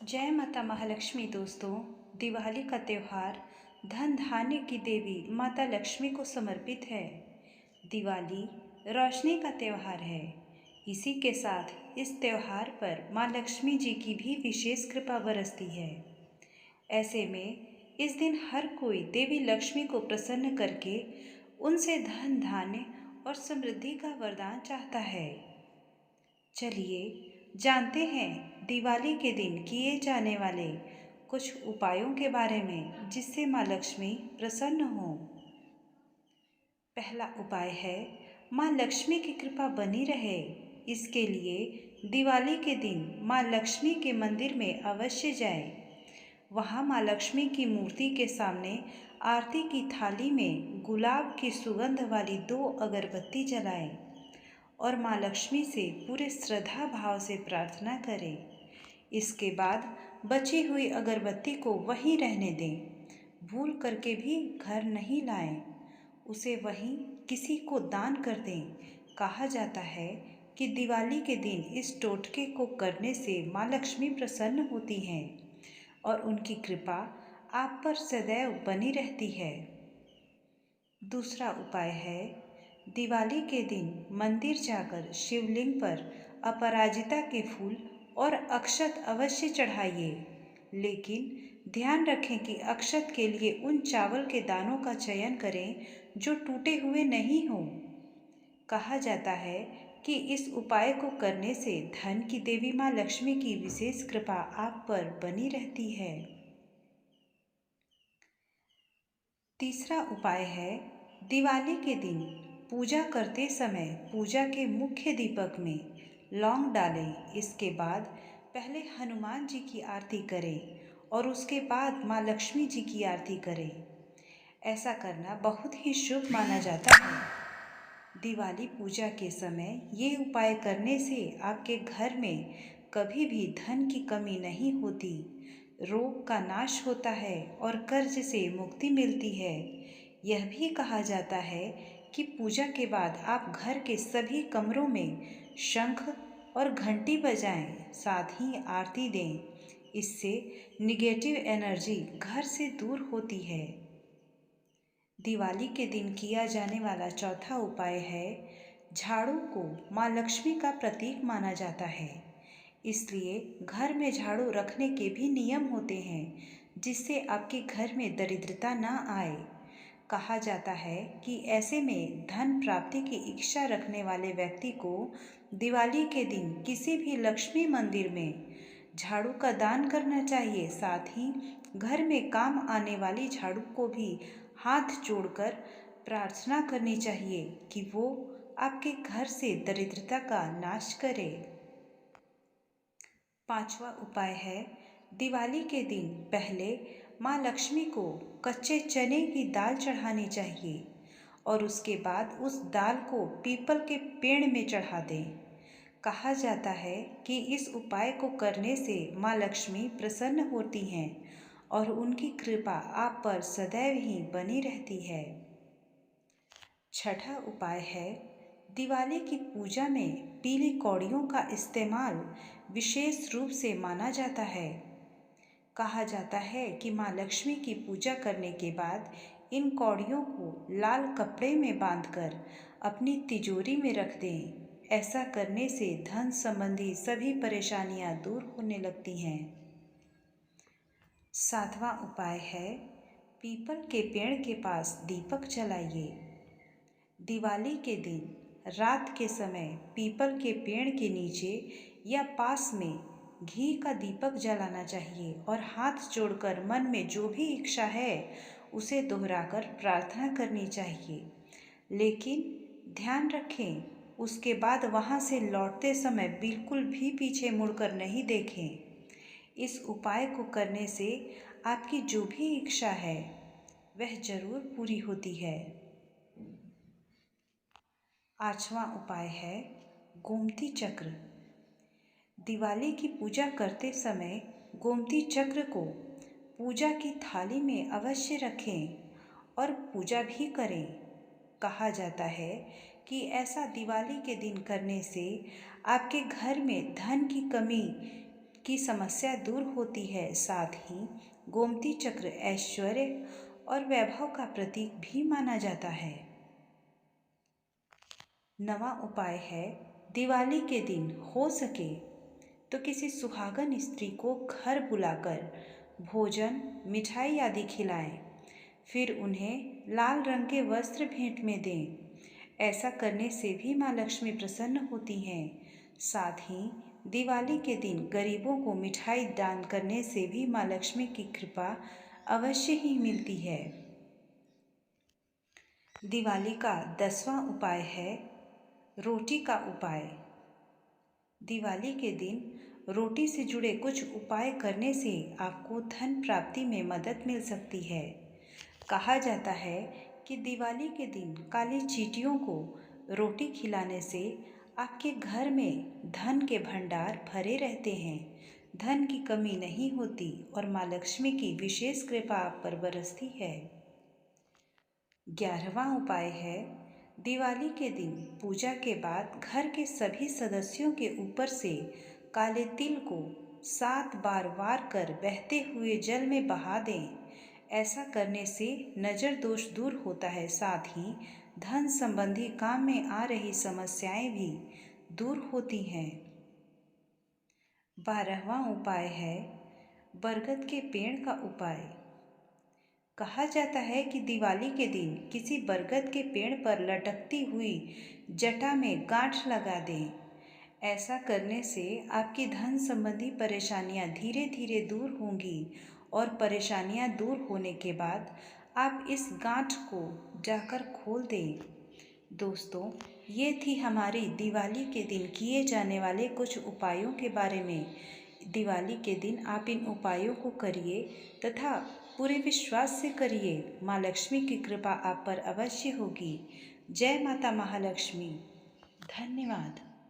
जय माता महालक्ष्मी। दोस्तों, दिवाली का त्यौहार धन धान्य की देवी माता लक्ष्मी को समर्पित है। दिवाली रोशनी का त्यौहार है। इसी के साथ इस त्यौहार पर माँ लक्ष्मी जी की भी विशेष कृपा बरसती है। ऐसे में इस दिन हर कोई देवी लक्ष्मी को प्रसन्न करके उनसे धन धान्य और समृद्धि का वरदान चाहता है। चलिए जानते हैं दिवाली के दिन किए जाने वाले कुछ उपायों के बारे में जिससे माँ लक्ष्मी प्रसन्न हो। पहला उपाय है माँ लक्ष्मी की कृपा बनी रहे। इसके लिए दिवाली के दिन माँ लक्ष्मी के मंदिर में अवश्य जाएं। वहाँ माँ लक्ष्मी की मूर्ति के सामने आरती की थाली में गुलाब की सुगंध वाली 2 अगरबत्ती जलाएं और माँ लक्ष्मी से पूरे श्रद्धा भाव से प्रार्थना करें। इसके बाद बची हुई अगरबत्ती को वहीं रहने दें। भूल करके भी घर नहीं लाएं। उसे वहीं किसी को दान कर दें। कहा जाता है कि दिवाली के दिन इस टोटके को करने से माँ लक्ष्मी प्रसन्न होती हैं और उनकी कृपा आप पर सदैव बनी रहती है। दूसरा उपाय है दिवाली के दिन मंदिर जाकर शिवलिंग पर अपराजिता के फूल और अक्षत अवश्य चढ़ाइए। लेकिन ध्यान रखें कि अक्षत के लिए उन चावल के दानों का चयन करें जो टूटे हुए नहीं हों। कहा जाता है कि इस उपाय को करने से धन की देवी माँ लक्ष्मी की विशेष कृपा आप पर बनी रहती है। तीसरा उपाय है दिवाली के दिन पूजा करते समय पूजा के मुख्य दीपक में लौंग डालें। इसके बाद पहले हनुमान जी की आरती करें और उसके बाद माँ लक्ष्मी जी की आरती करें। ऐसा करना बहुत ही शुभ माना जाता है। दिवाली पूजा के समय ये उपाय करने से आपके घर में कभी भी धन की कमी नहीं होती, रोग का नाश होता है और कर्ज से मुक्ति मिलती है। यह भी कहा जाता है कि पूजा के बाद आप घर के सभी कमरों में शंख और घंटी बजाएं, साथ ही आरती दें। इससे निगेटिव एनर्जी घर से दूर होती है। दिवाली के दिन किया जाने वाला चौथा उपाय है झाड़ू को माँ लक्ष्मी का प्रतीक माना जाता है। इसलिए घर में झाड़ू रखने के भी नियम होते हैं जिससे आपके घर में दरिद्रता ना आए। कहा जाता है कि ऐसे में धन प्राप्ति की इच्छा रखने वाले व्यक्ति को दिवाली के दिन किसी भी लक्ष्मी मंदिर में झाड़ू का दान करना चाहिए। साथ ही घर में काम आने वाली झाड़ू को भी हाथ जोड़कर प्रार्थना करनी चाहिए कि वो आपके घर से दरिद्रता का नाश करे। पांचवा उपाय है दिवाली के दिन पहले माँ लक्ष्मी को कच्चे चने की दाल चढ़ानी चाहिए और उसके बाद उस दाल को पीपल के पेड़ में चढ़ा दें। कहा जाता है कि इस उपाय को करने से माँ लक्ष्मी प्रसन्न होती हैं और उनकी कृपा आप पर सदैव ही बनी रहती है। छठा उपाय है दिवाली की पूजा में पीली कौड़ियों का इस्तेमाल विशेष रूप से माना जाता है। कहा जाता है कि माँ लक्ष्मी की पूजा करने के बाद इन कौड़ियों को लाल कपड़े में बांधकर अपनी तिजोरी में रख दें। ऐसा करने से धन संबंधी सभी परेशानियां दूर होने लगती हैं। सातवां उपाय है पीपल के पेड़ के पास दीपक जलाइए। दिवाली के दिन रात के समय पीपल के पेड़ के नीचे या पास में घी का दीपक जलाना चाहिए और हाथ जोड़कर मन में जो भी इच्छा है उसे दोहराकर प्रार्थना करनी चाहिए। लेकिन ध्यान रखें उसके बाद वहाँ से लौटते समय बिल्कुल भी पीछे मुड़कर नहीं देखें। इस उपाय को करने से आपकी जो भी इच्छा है वह जरूर पूरी होती है। आठवां उपाय है गोमती चक्र। दिवाली की पूजा करते समय गोमती चक्र को पूजा की थाली में अवश्य रखें और पूजा भी करें। कहा जाता है कि ऐसा दिवाली के दिन करने से आपके घर में धन की कमी की समस्या दूर होती है। साथ ही गोमती चक्र ऐश्वर्य और वैभव का प्रतीक भी माना जाता है। नवा उपाय है, दिवाली के दिन हो सके तो किसी सुहागन स्त्री को घर बुलाकर भोजन मिठाई आदि खिलाएं, फिर उन्हें लाल रंग के वस्त्र भेंट में दें। ऐसा करने से भी माँ लक्ष्मी प्रसन्न होती हैं। साथ ही दिवाली के दिन गरीबों को मिठाई दान करने से भी माँ लक्ष्मी की कृपा अवश्य ही मिलती है। दिवाली का 10वां उपाय है रोटी का उपाय। दिवाली के दिन रोटी से जुड़े कुछ उपाय करने से आपको धन प्राप्ति में मदद मिल सकती है। कहा जाता है कि दिवाली के दिन काली चींटियों को रोटी खिलाने से आपके घर में धन के भंडार भरे रहते हैं, धन की कमी नहीं होती और माँ लक्ष्मी की विशेष कृपा आप पर बरसती है। 11वां उपाय है, दिवाली के दिन पूजा के बाद घर के सभी सदस्यों के ऊपर से काले तिल को 7 बार वार कर बहते हुए जल में बहा दें। ऐसा करने से नज़र दोष दूर होता है। साथ ही धन संबंधी काम में आ रही समस्याएं भी दूर होती हैं। 12वां उपाय है बरगद के पेड़ का उपाय। कहा जाता है कि दिवाली के दिन किसी बरगद के पेड़ पर लटकती हुई जटा में गांठ लगा दें। ऐसा करने से आपकी धन संबंधी परेशानियां धीरे धीरे दूर होंगी और परेशानियां दूर होने के बाद आप इस गांठ को जाकर खोल दें। दोस्तों, ये थी हमारी दिवाली के दिन किए जाने वाले कुछ उपायों के बारे में। दिवाली के दिन आप इन उपायों को करिए तथा पूरे विश्वास से करिए। माँ लक्ष्मी की कृपा आप पर अवश्य होगी। जय माता महालक्ष्मी। धन्यवाद।